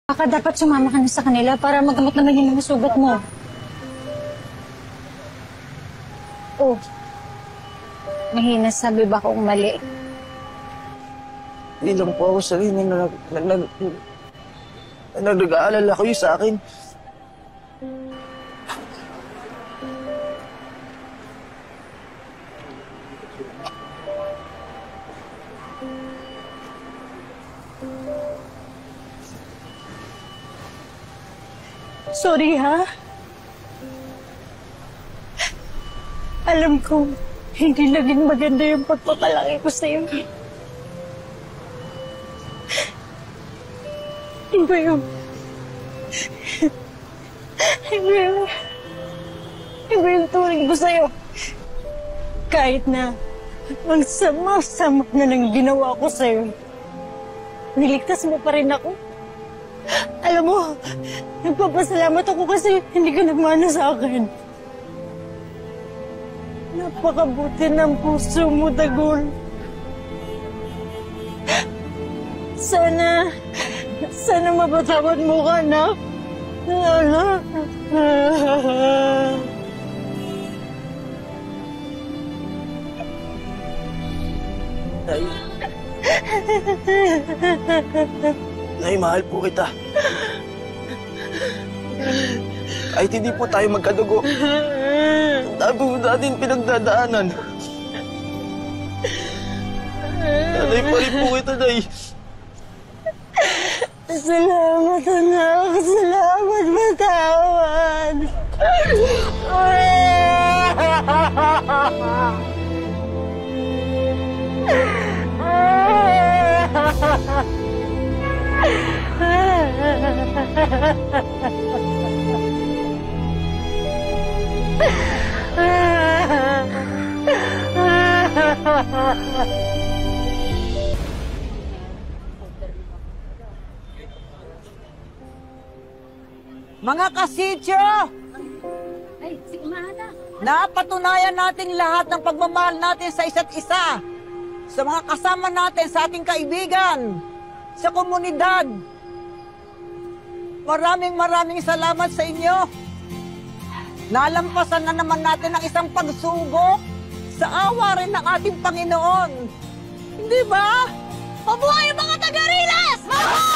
Baka dapat sumama ka na sa kanila para magamot naman yung mga sugat mo. Oh, mahina sabi ba kung mali? Hindi lang po ako sarili na nag-aalala kayo sa akin. Sorry, ha? Alam ko, hindi naging maganda yung pagpapalaki ko sa'yo. Iba yung turing ko sa'yo. Kahit na ang sama-sama na nang ginawa ko sa'yo, niligtas mo pa rin ako. Alam mo, nagpapasalamat ako kasi hindi ka nagmana sa akin. Napakabuti ng puso mo, Dagul. Sana mapatawad mo ka, anak. Nay, mahal po kita. Kahit hindi po tayo magkadugo, ang dami po natin pinagdadaanan. Nanay pa rin po kita, Nay. Salamat, anak. Salamat, matawad. Mga kasityo! Ay, si Umana. Napatunayan natin lahat ng pagmamahal natin sa isa't isa, sa mga kasama natin, sa ating kaibigan, sa komunidad. Maraming salamat sa inyo. Nalampasan na naman natin ang isang pagsubok sa awa rin ng ating Panginoon. Hindi ba? Mabuhay ang mga taga-Riles! Mabuhay!